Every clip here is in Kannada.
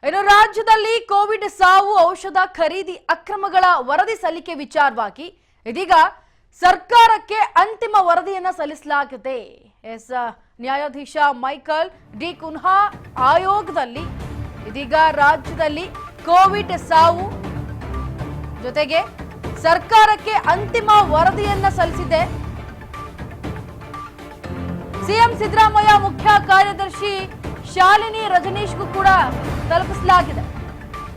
ಇನ್ನು ರಾಜ್ಯದಲ್ಲಿ ಕೋವಿಡ್ ಸಾವು ಔಷಧ ಖರೀದಿ ಅಕ್ರಮಗಳ ವರದಿ ಸಲ್ಲಿಕೆ ವಿಚಾರವಾಗಿ ಇದೀಗ ಸರ್ಕಾರಕ್ಕೆ ಅಂತಿಮ ವರದಿಯನ್ನ ಸಲ್ಲಿಸಲಾಗಿದೆ. ನ್ಯಾಯಾಧೀಶ ಮೈಕಲ್ ಡಿ ಕುನ್ಹಾ ಆಯೋಗದಲ್ಲಿ ಇದೀಗ ರಾಜ್ಯದಲ್ಲಿ ಕೋವಿಡ್ ಸಾವು ಜೊತೆಗೆ ಸರ್ಕಾರಕ್ಕೆ ಅಂತಿಮ ವರದಿಯನ್ನ ಸಲ್ಲಿಸಿದೆ. ಸಿಎಂ ಸಿದ್ದರಾಮಯ್ಯ ಮುಖ್ಯ ಕಾರ್ಯದರ್ಶಿ ಶಾಲಿನಿ ರಜನೀಶ್ಗೂ ಕೂಡ ತಲುಪಿಸಲಾಗಿದೆ.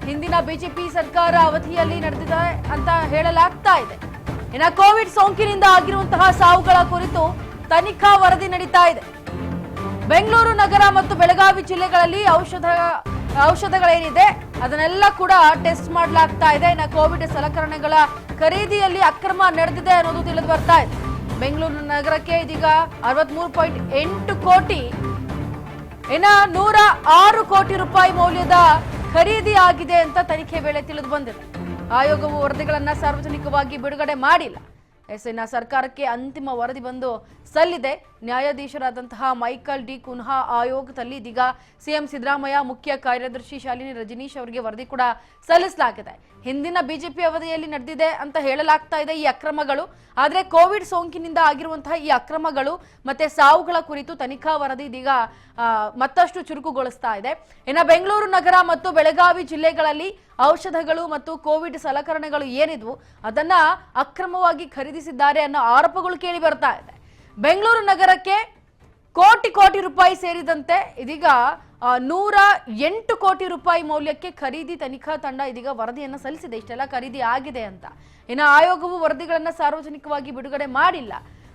ಹಿಂದಿನ ಬಿಜೆಪಿ ಸರ್ಕಾರ ಅವಧಿಯಲ್ಲಿ ನಡೆದಿದೆ ಅಂತ ಹೇಳಲಾಗ್ತಾ ಇದೆ. ಇನ್ನು ಕೋವಿಡ್ ಸೋಂಕಿನಿಂದ ಆಗಿರುವಂತಹ ಸಾವುಗಳ ಕುರಿತು ತನಿಖಾ ವರದಿ ನಡೀತಾ ಇದೆ. ಬೆಂಗಳೂರು ನಗರ ಮತ್ತು ಬೆಳಗಾವಿ ಜಿಲ್ಲೆಗಳಲ್ಲಿ ಔಷಧಗಳೇನಿದೆ ಅದನ್ನೆಲ್ಲ ಕೂಡ ಟೆಸ್ಟ್ ಮಾಡಲಾಗ್ತಾ ಇದೆ. ಇನ್ನು ಕೋವಿಡ್ ಸಲಕರಣೆಗಳ ಖರೀದಿಯಲ್ಲಿ ಅಕ್ರಮ ನಡೆದಿದೆ ಅನ್ನೋದು ತಿಳಿದು ಬರ್ತಾ ಇದೆ. ಬೆಂಗಳೂರು ನಗರಕ್ಕೆ ಇದೀಗ 63.8 ಕೋಟಿ ಇನ್ನ 106 ಕೋಟಿ ರೂಪಾಯಿ ಮೌಲ್ಯದ ಖರೀದಿ ಆಗಿದೆ ಅಂತ ತನಿಖೆ ವೇಳೆ ತಿಳಿದು ಬಂದಿದೆ. ಆಯೋಗವು ವರದಿಗಳನ್ನ ಸಾರ್ವಜನಿಕವಾಗಿ ಬಿಡುಗಡೆ ಮಾಡಿಲ್ಲ. ಇನ್ನು ಸರ್ಕಾರಕ್ಕೆ ಅಂತಿಮ ವರದಿ ಬಂದು ಸಲ್ಲಿದೆ. ನ್ಯಾಯಾಧೀಶರಾದಂತಹ ಮೈಕಲ್ ಡಿ ಕುನ್ಹಾ ಆಯೋಗದಲ್ಲಿ ಇದೀಗ ಸಿಎಂ ಸಿದ್ದರಾಮಯ್ಯ ಮುಖ್ಯ ಕಾರ್ಯದರ್ಶಿ ಶಾಲಿನಿ ರಜನೀಶ್ ಅವರಿಗೆ ವರದಿ ಕೂಡ ಸಲ್ಲಿಸಲಾಗಿದೆ. ಹಿಂದಿನ ಬಿಜೆಪಿ ಅವಧಿಯಲ್ಲಿ ನಡೆದಿದೆ ಅಂತ ಹೇಳಲಾಗ್ತಾ ಇದೆ ಈ ಅಕ್ರಮಗಳು. ಆದರೆ ಕೋವಿಡ್ ಸೋಂಕಿನಿಂದ ಆಗಿರುವಂತಹ ಈ ಅಕ್ರಮಗಳು ಮತ್ತೆ ಸಾವುಗಳ ಕುರಿತು ತನಿಖಾ ವರದಿ ಇದೀಗ ಮತ್ತಷ್ಟು ಚುರುಕುಗೊಳಿಸ್ತಾ ಇದೆ. ಇನ್ನು ಬೆಂಗಳೂರು ನಗರ ಮತ್ತು ಬೆಳಗಾವಿ ಜಿಲ್ಲೆಗಳಲ್ಲಿ ಔಷಧಗಳು ಮತ್ತು ಕೋವಿಡ್ ಸಲಕರಣೆಗಳು ಏನಿದ್ವು ಅದನ್ನ ಅಕ್ರಮವಾಗಿ ಖರೀದಿಸಿದ್ದಾರೆ ಅನ್ನೋ ಆರೋಪಗಳು ಕೇಳಿ ಬರ್ತಾ ಇದೆ. ಬೆಂಗಳೂರು ನಗರಕ್ಕೆ ಕೋಟಿ ರೂಪಾಯಿ ಸೇರಿದಂತೆ ಇದೀಗ 108 ಕೋಟಿ ರೂಪಾಯಿ ಮೌಲ್ಯಕ್ಕೆ ಖರೀದಿ ತನಿಖಾ ತಂಡ ಇದೀಗ ವರದಿಯನ್ನ ಸಲ್ಲಿಸಿದೆ. ಇಷ್ಟೆಲ್ಲ ಖರೀದಿ ಆಗಿದೆ ಅಂತ. ಇನ್ನು ಆಯೋಗವು ವರದಿಗಳನ್ನ ಸಾರ್ವಜನಿಕವಾಗಿ ಬಿಡುಗಡೆ ಮಾಡಿಲ್ಲ.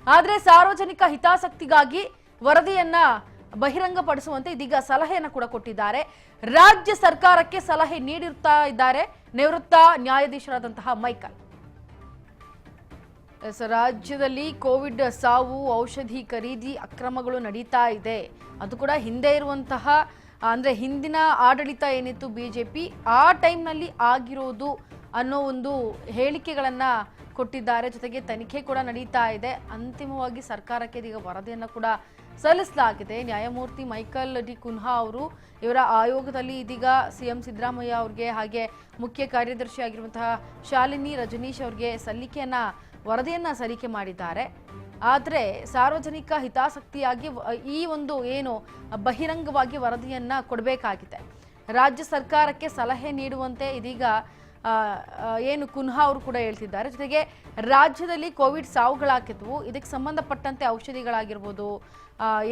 ಆದ್ರೆ ಸಾರ್ವಜನಿಕ ಹಿತಾಸಕ್ತಿಗಾಗಿ ವರದಿಯನ್ನ ಬಹಿರಂಗಪಡಿಸುವಂತೆ ಇದೀಗ ಸಲಹೆಯನ್ನು ಕೂಡ ಕೊಟ್ಟಿದ್ದಾರೆ. ರಾಜ್ಯ ಸರ್ಕಾರಕ್ಕೆ ಸಲಹೆ ನೀಡಿರ್ತಾ ಇದ್ದಾರೆ ನಿವೃತ್ತ ನ್ಯಾಯಾಧೀಶರಾದಂತಹ ಮೈಕಲ್. ರಾಜ್ಯದಲ್ಲಿ ಕೋವಿಡ್ ಸಾವು ಔಷಧಿ ಖರೀದಿ ಅಕ್ರಮಗಳು ನಡೀತಾ ಇದೆ. ಅದು ಕೂಡ ಹಿಂದೆ ಇರುವಂತಹ ಅಂದ್ರೆ ಹಿಂದಿನ ಆಡಳಿತ ಏನಿತ್ತು ಬಿಜೆಪಿ ಆ ಟೈಮ್ನಲ್ಲಿ ಆಗಿರೋದು ಅನ್ನೋ ಒಂದು ಹೇಳಿಕೆಗಳನ್ನ ಕೊಟ್ಟಿದ್ದಾರೆ. ಜೊತೆಗೆ ತನಿಖೆ ಕೂಡ ನಡೀತಾ ಇದೆ. ಅಂತಿಮವಾಗಿ ಸರ್ಕಾರಕ್ಕೆ ಇದೀಗ ವರದಿಯನ್ನು ಕೂಡ ಸಲ್ಲಿಸಲಾಗಿದೆ. ನ್ಯಾಯಮೂರ್ತಿ ಮೈಕಲ್ ಡಿ ಕುನ್ಹಾ ಅವರು ಇವರ ಆಯೋಗದಲ್ಲಿ ಇದೀಗ ಸಿಎಂ ಸಿದ್ದರಾಮಯ್ಯ ಅವ್ರಿಗೆ ಹಾಗೆ ಮುಖ್ಯ ಕಾರ್ಯದರ್ಶಿ ಆಗಿರುವಂತಹ ಶಾಲಿನಿ ರಜನೀಶ್ ಅವ್ರಿಗೆ ವರದಿಯನ್ನ ಸಲ್ಲಿಕೆ ಮಾಡಿದ್ದಾರೆ. ಆದರೆ ಸಾರ್ವಜನಿಕ ಹಿತಾಸಕ್ತಿಯಾಗಿ ಈ ಒಂದು ಏನು ಬಹಿರಂಗವಾಗಿ ವರದಿಯನ್ನ ಕೊಡಬೇಕಾಗಿದೆ. ರಾಜ್ಯ ಸರ್ಕಾರಕ್ಕೆ ಸಲಹೆ ನೀಡುವಂತೆ ಇದೀಗ ಏನು ಕುನ್ಹಾ ಅವರು ಕೂಡ ಹೇಳ್ತಿದ್ದಾರೆ. ಜೊತೆಗೆ ರಾಜ್ಯದಲ್ಲಿ ಕೋವಿಡ್ ಸಾವುಗಳಾಗಿದ್ವು, ಇದಕ್ಕೆ ಸಂಬಂಧಪಟ್ಟಂತೆ ಔಷಧಿಗಳಾಗಿರ್ಬೋದು,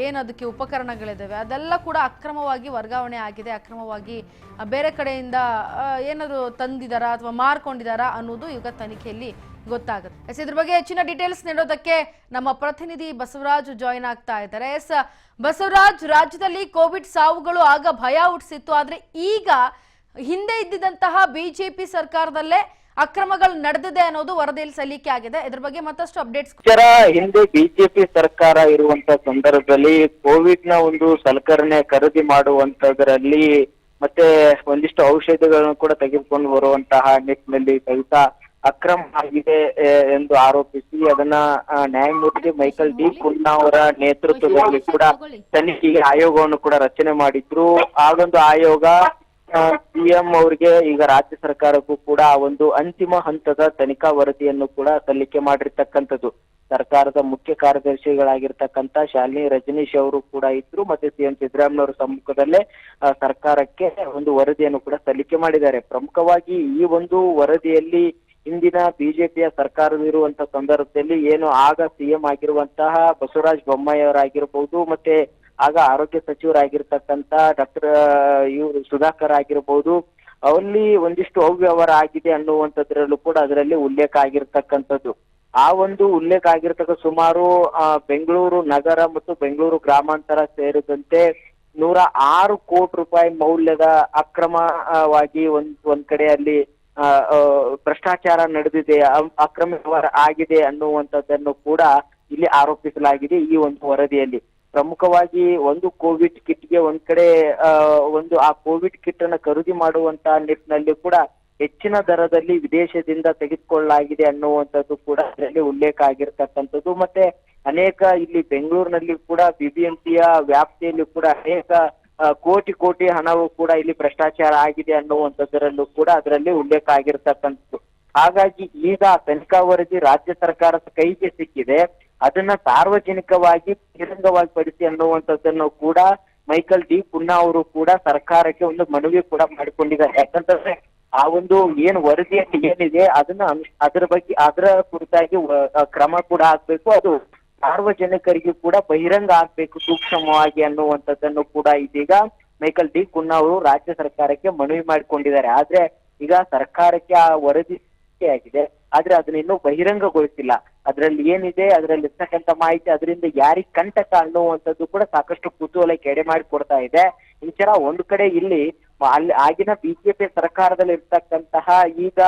ಏನು ಅದಕ್ಕೆ ಉಪಕರಣಗಳಿದ್ದಾವೆ ಅದೆಲ್ಲ ಕೂಡ ಅಕ್ರಮವಾಗಿ ವರ್ಗಾವಣೆ ಆಗಿದೆ. ಅಕ್ರಮವಾಗಿ ಬೇರೆ ಕಡೆಯಿಂದ ಏನಾದ್ರು ತಂದಿದ್ದಾರಾ ಅಥವಾ ಮಾರ್ಕೊಂಡಿದ್ದಾರಾ ಅನ್ನೋದು ಈಗ ತನಿಖೆಯಲ್ಲಿ ಗೊತ್ತಾಗುತ್ತೆ. ಇದ್ರ ಬಗ್ಗೆ ಹೆಚ್ಚಿನ ಡೀಟೇಲ್ಸ್ ನೀಡೋದಕ್ಕೆ ನಮ್ಮ ಪ್ರತಿನಿಧಿ ಬಸವರಾಜ್ ಜಾಯಿನ್ ಆಗ್ತಾ ಇದ್ದಾರೆ. ಬಸವರಾಜ್, ರಾಜ್ಯದಲ್ಲಿ ಕೋವಿಡ್ ಸಾವುಗಳು ಆಗ ಭಯ ಹುಟ್ಟಿಸಿತ್ತು, ಆದ್ರೆ ಈಗ ಹಿಂದೆ ಇದ್ದಿದ್ದಂತಹ ಬಿಜೆಪಿ ಸರ್ಕಾರದಲ್ಲೇ ಅಕ್ರಮಗಳು ನಡೆದಿದೆ ಅನ್ನೋದು ವರದಿಯಲ್ಲಿ ಸಲ್ಲಿಕೆ ಆಗಿದೆ. ಇದ್ರ ಬಗ್ಗೆ ಮತ್ತಷ್ಟು ಅಪ್ಡೇಟ್ಸ್. ಹಿಂದೆ ಬಿಜೆಪಿ ಸರ್ಕಾರ ಇರುವಂತ ಸಂದರ್ಭದಲ್ಲಿ ಕೋವಿಡ್ ನ ಒಂದು ಸಲಕರಣೆ ಖರೀದಿ ಮಾಡುವಂತದ್ರಲ್ಲಿ ಮತ್ತೆ ಒಂದಿಷ್ಟು ಔಷಧಿಗಳನ್ನು ಕೂಡ ತೆಗೆದುಕೊಂಡು ಬರುವಂತಹ ನಿಟ್ಟಿನಲ್ಲಿ ಸಹಿತ ಅಕ್ರಮ ಆಗಿದೆ ಎಂದು ಆರೋಪಿಸಿ ಅದನ್ನ ನ್ಯಾಯಮೂರ್ತಿ ಮೈಕಲ್ ಡಿ ಕುನ್ಹಾ ಅವರ ನೇತೃತ್ವದಲ್ಲಿ ಕೂಡ ತನಿಖೆಗೆ ಆಯೋಗವನ್ನು ಕೂಡ ರಚನೆ ಮಾಡಿದ್ರು. ಆ ಒಂದು ಆಯೋಗ ಸಿಎಂ ಅವರಿಗೆ ಈಗ ರಾಜ್ಯ ಸರ್ಕಾರಕ್ಕೂ ಕೂಡ ಒಂದು ಅಂತಿಮ ಹಂತದ ತನಿಖಾ ವರದಿಯನ್ನು ಕೂಡ ಸಲ್ಲಿಕೆ ಮಾಡಿರ್ತಕ್ಕಂಥದ್ದು. ಸರ್ಕಾರದ ಮುಖ್ಯ ಕಾರ್ಯದರ್ಶಿಗಳಾಗಿರ್ತಕ್ಕಂಥ ಶಾಲಿನಿ ರಜನೀಶ್ ಅವರು ಕೂಡ ಇದ್ರು. ಮತ್ತೆ ಸಿಎಂ ಸಿದ್ದರಾಮಯ್ಯ ಸಮ್ಮುಖದಲ್ಲೇ ಸರ್ಕಾರಕ್ಕೆ ಒಂದು ವರದಿಯನ್ನು ಕೂಡ ಸಲ್ಲಿಕೆ ಮಾಡಿದ್ದಾರೆ. ಪ್ರಮುಖವಾಗಿ ಈ ಒಂದು ವರದಿಯಲ್ಲಿ ಹಿಂದಿನ ಬಿಜೆಪಿಯ ಸರ್ಕಾರವಿರುವಂತಹ ಸಂದರ್ಭದಲ್ಲಿ ಏನು ಆಗ ಸಿಎಂ ಆಗಿರುವಂತಹ ಬಸವರಾಜ ಬೊಮ್ಮಾಯಿ ಅವರಾಗಿರ್ಬಹುದು, ಮತ್ತೆ ಆಗ ಆರೋಗ್ಯ ಸಚಿವರಾಗಿರ್ತಕ್ಕಂಥ ಡಾಕ್ಟರ್ ಸುಧಾಕರ್ ಆಗಿರ್ಬಹುದು, ಅಲ್ಲಿ ಒಂದಿಷ್ಟು ಅವ್ಯವಹಾರ ಆಗಿದೆ ಅನ್ನುವಂಥದ್ರಲ್ಲೂ ಕೂಡ ಅದರಲ್ಲಿ ಉಲ್ಲೇಖ ಆಗಿರ್ತಕ್ಕಂಥದ್ದು. ಆ ಒಂದು ಉಲ್ಲೇಖ ಆಗಿರ್ತಕ್ಕ ಸುಮಾರು ಬೆಂಗಳೂರು ನಗರ ಮತ್ತು ಬೆಂಗಳೂರು ಗ್ರಾಮಾಂತರ ಸೇರಿದಂತೆ 106 ಕೋಟಿ ರೂಪಾಯಿ ಮೌಲ್ಯದ ಅಕ್ರಮವಾಗಿ ಒಂದ್ ಕಡೆ ಅಲ್ಲಿ ಭ್ರಷ್ಟಾಚಾರ ನಡೆದಿದೆ, ಅಕ್ರಮ ವ್ಯವಹಾರ ಆಗಿದೆ ಅನ್ನುವಂಥದ್ದನ್ನು ಕೂಡ ಇಲ್ಲಿ ಆರೋಪಿಸಲಾಗಿದೆ. ಈ ಒಂದು ವರದಿಯಲ್ಲಿ ಪ್ರಮುಖವಾಗಿ ಒಂದು ಕೋವಿಡ್ ಕಿಟ್ಗೆ ಒಂದ್ ಕಡೆ ಆ ಕೋವಿಡ್ ಕಿಟ್ ಅನ್ನ ಖರೀದಿ ಮಾಡುವಂತ ನಿಟ್ಟಿನಲ್ಲಿ ಕೂಡ ಹೆಚ್ಚಿನ ದರದಲ್ಲಿ ವಿದೇಶದಿಂದ ತೆಗೆದುಕೊಳ್ಳಲಾಗಿದೆ ಅನ್ನುವಂಥದ್ದು ಕೂಡ ಅದರಲ್ಲಿ ಉಲ್ಲೇಖ ಆಗಿರ್ತಕ್ಕಂಥದ್ದು. ಮತ್ತೆ ಅನೇಕ ಇಲ್ಲಿ ಬೆಂಗಳೂರಿನಲ್ಲಿ ಕೂಡ ಬಿಬಿಎಂಪಿಯ ವ್ಯಾಪ್ತಿಯಲ್ಲಿ ಕೂಡ ಅನೇಕ ಕೋಟಿ ಕೋಟಿ ಹಣವು ಕೂಡ ಇಲ್ಲಿ ಭ್ರಷ್ಟಾಚಾರ ಆಗಿದೆ ಅನ್ನುವಂಥದ್ದರಲ್ಲೂ ಕೂಡ ಅದರಲ್ಲಿ ಉಲ್ಲೇಖ ಆಗಿರ್ತಕ್ಕಂಥದ್ದು. ಹಾಗಾಗಿ ಈಗ ತನಿಖಾ ವರದಿ ರಾಜ್ಯ ಸರ್ಕಾರದ ಕೈಗೆ ಸಿಕ್ಕಿದೆ, ಅದನ್ನ ಸಾರ್ವಜನಿಕವಾಗಿ ಬಹಿರಂಗವಾಗಿ ಪಡಿಸಿ ಅನ್ನುವಂಥದ್ದನ್ನು ಕೂಡ ಮೈಕಲ್ ಡಿ ಕುನ್ನಾ ಅವರು ಕೂಡ ಸರ್ಕಾರಕ್ಕೆ ಒಂದು ಮನವಿ ಕೂಡ ಮಾಡಿಕೊಂಡಿದ್ದಾರೆ. ಯಾಕಂತಂದ್ರೆ ಆ ಒಂದು ಏನು ವರದಿಯಲ್ಲಿ ಏನಿದೆ ಅದನ್ನ ಅದರ ಕುರಿತಾಗಿ ಕ್ರಮ ಕೂಡ ಆಗ್ಬೇಕು, ಅದು ಸಾರ್ವಜನಿಕರಿಗೂ ಕೂಡ ಬಹಿರಂಗ ಆಗ್ಬೇಕು ಸೂಕ್ಷ್ಮವಾಗಿ ಅನ್ನುವಂಥದ್ದನ್ನು ಕೂಡ ಇದೀಗ ಮೈಕಲ್ ಡಿ ಕುನ್ನಾ ಅವರು ರಾಜ್ಯ ಸರ್ಕಾರಕ್ಕೆ ಮನವಿ ಮಾಡಿಕೊಂಡಿದ್ದಾರೆ. ಆದ್ರೆ ಈಗ ಸರ್ಕಾರಕ್ಕೆ ಆ ವರದಿ ಆಗಿದೆ, ಆದ್ರೆ ಅದನ್ನ ಇನ್ನೂ ಬಹಿರಂಗಗೊಳಿಸಿಲ್ಲ. ಅದರಲ್ಲಿ ಏನಿದೆ, ಅದರಲ್ಲಿ ಇರ್ತಕ್ಕಂಥ ಮಾಹಿತಿ, ಅದರಿಂದ ಯಾರಿಗ್ ಕಂಟಕ ಅನ್ನುವಂಥದ್ದು ಕೂಡ ಸಾಕಷ್ಟು ಕುತೂಹಲಕ್ಕೆ ಎಡೆ ಮಾಡಿ ಕೊಡ್ತಾ ಇದೆ. ಇಂಚರ ಒಂದು ಕಡೆ ಇಲ್ಲಿ ಅಲ್ಲಿ ಆಗಿನ ಬಿಜೆಪಿ ಸರ್ಕಾರದಲ್ಲಿ ಇರ್ತಕ್ಕಂತಹ ಈಗ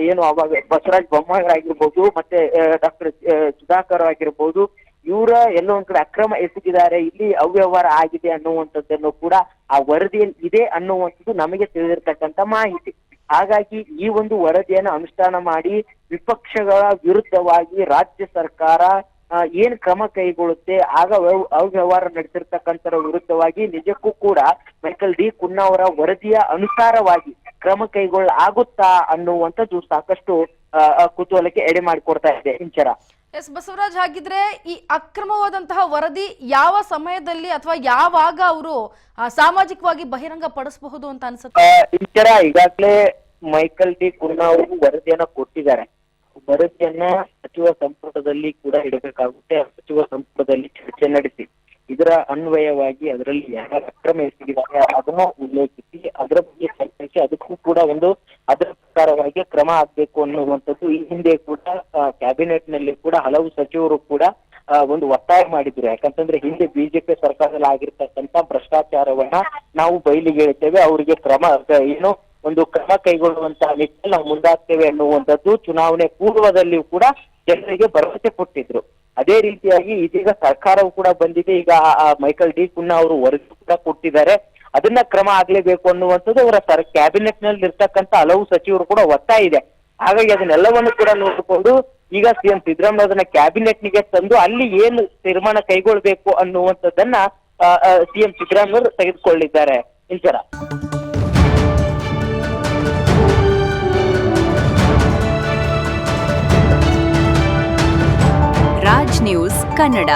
ಏನು ಅವಾಗ ಬಸವರಾಜ ಬೊಮ್ಮಾಯಿ ಆಗಿರ್ಬೋದು, ಮತ್ತೆ ಡಾಕ್ಟರ್ ಸುಧಾಕರ್ ಆಗಿರ್ಬೋದು, ಇವರ ಎಲ್ಲೋ ಒಂದ್ ಕಡೆ ಅಕ್ರಮ ಎಸಗಿದ್ದಾರೆ, ಇಲ್ಲಿ ಅವ್ಯವಹಾರ ಆಗಿದೆ ಅನ್ನುವಂಥದ್ದನ್ನು ಕೂಡ ಆ ವರದಿಯಲ್ಲಿ ಇದೆ ಅನ್ನುವಂಥದ್ದು ನಮಗೆ ತಿಳಿದಿರ್ತಕ್ಕಂಥ ಮಾಹಿತಿ. ಹಾಗಾಗಿ ಈ ಒಂದು ವರದಿಯನ್ನು ಅನುಷ್ಠಾನ ಮಾಡಿ ವಿಪಕ್ಷಗಳ ವಿರುದ್ಧವಾಗಿ ರಾಜ್ಯ ಸರ್ಕಾರ ಏನ್ ಕ್ರಮ ಕೈಗೊಳ್ಳುತ್ತೆ, ಆಗ ಅವ್ಯವಹಾರ ನಡೆಸಿರ್ತಕ್ಕಂಥರ ವಿರುದ್ಧವಾಗಿ ನಿಜಕ್ಕೂ ಕೂಡ ಮೈಕಲ್ ಡಿ ಕುನ್ನಾ ಅವರ ವರದಿಯ ಅನುಸಾರವಾಗಿ ಕ್ರಮ ಕೈಗೊಳ್ಳಾಗುತ್ತಾ ಅನ್ನುವಂಥದ್ದು ಸಾಕಷ್ಟು ಕುತೂಹಲಕ್ಕೆ ಎಡೆ ಮಾಡಿಕೊಡ್ತಾ ಇದೆ. ಇಂಚರ ಎಸ್ ಬಸವರಾಜ್, ಹಾಗಿದ್ರೆ ಈ ಅಕ್ರಮವಾದಂತಹ ವರದಿ ಯಾವ ಸಮಯದಲ್ಲಿ ಅಥವಾ ಯಾವಾಗ ಅವರು ಸಾಮಾಜಿಕವಾಗಿ ಬಹಿರಂಗ ಪಡಿಸಬಹುದು ಅಂತ ಅನ್ಸುತ್ತೆ? ಇಂಚರ ಈಗಾಗಲೇ ಮೈಕಲ್ ಡಿ ಕುನ್ನಾ ಅವರು ವರದಿಯನ್ನ ಕೊಟ್ಟಿದ್ದಾರೆ. ವರದಿಯನ್ನ ಸಚಿವ ಸಂಪುಟದಲ್ಲಿ ಕೂಡ ಇಡಬೇಕಾಗುತ್ತೆ. ಸಚಿವ ಸಂಪುಟದಲ್ಲಿ ಚರ್ಚೆ ನಡೆಸಿ ಇದರ ಅನ್ವಯವಾಗಿ ಅದರಲ್ಲಿ ಯಾವ ಅಕ್ರಮ ಎಸಗಿದ್ದಾರೆ ಅದನ್ನು ಉಲ್ಲೇಖಿಸಿ ಅದರ ಬಗ್ಗೆ ಚರ್ಚಿಸಿ ಅದಕ್ಕೂ ಕೂಡ ಅದರ ಪ್ರಕಾರವಾಗಿ ಕ್ರಮ ಆಗ್ಬೇಕು ಅನ್ನುವಂಥದ್ದು ಈ ಹಿಂದೆ ಕೂಡ ಕ್ಯಾಬಿನೆಟ್ ನಲ್ಲಿ ಕೂಡ ಹಲವು ಸಚಿವರು ಕೂಡ ಒಂದು ಒತ್ತಾಯ ಮಾಡಿದ್ರು. ಯಾಕಂತಂದ್ರೆ ಹಿಂದೆ ಬಿಜೆಪಿ ಸರ್ಕಾರದಲ್ಲಿ ಆಗಿರ್ತಕ್ಕಂಥ ಭ್ರಷ್ಟಾಚಾರವನ್ನ ನಾವು ಬಯಲಿಗೆ ಹೇಳ್ತೇವೆ, ಅವರಿಗೆ ಒಂದು ಕ್ರಮ ಕೈಗೊಳ್ಳುವಂತಹ ನಿಟ್ಟಿನಲ್ಲಿ ನಾವು ಮುಂದಾಗ್ತೇವೆ ಅನ್ನುವಂಥದ್ದು ಚುನಾವಣೆ ಪೂರ್ವದಲ್ಲಿಯೂ ಕೂಡ ಜನರಿಗೆ ಭರವಸೆ ಕೊಟ್ಟಿದ್ರು. ಅದೇ ರೀತಿಯಾಗಿ ಇದೀಗ ಸರ್ಕಾರವು ಕೂಡ ಬಂದಿದೆ. ಈಗ ಮೈಕಲ್ ಡಿ ಕುನ್ನಾ ಅವರು ವರದಿ ಕೂಡ ಕೊಟ್ಟಿದ್ದಾರೆ, ಅದನ್ನ ಕ್ರಮ ಆಗ್ಲೇಬೇಕು ಅನ್ನುವಂಥದ್ದು ಅವರ ಕ್ಯಾಬಿನೆಟ್ ನಲ್ಲಿ ಇರ್ತಕ್ಕಂಥ ಹಲವು ಸಚಿವರು ಕೂಡ ಒತ್ತಾಯ ಇದೆ. ಹಾಗಾಗಿ ಅದನ್ನೆಲ್ಲವನ್ನು ಕೂಡ ನೋಡಿಕೊಂಡು ಈಗ ಸಿಎಂ ಸಿದ್ದರಾಮಯ್ಯ ಅದನ್ನ ಕ್ಯಾಬಿನೆಟ್ ನಿಗೆ ತಂದು ಅಲ್ಲಿ ಏನು ತೀರ್ಮಾನ ಕೈಗೊಳ್ಬೇಕು ಅನ್ನುವಂಥದ್ದನ್ನ ಸಿಎಂ ಸಿದ್ದರಾಮಯ್ಯ ತೆಗೆದುಕೊಳ್ಳಿದ್ದಾರೆ. ಇಂಚರ ರಾಜ್ ನ್ಯೂಸ್ ಕನ್ನಡ.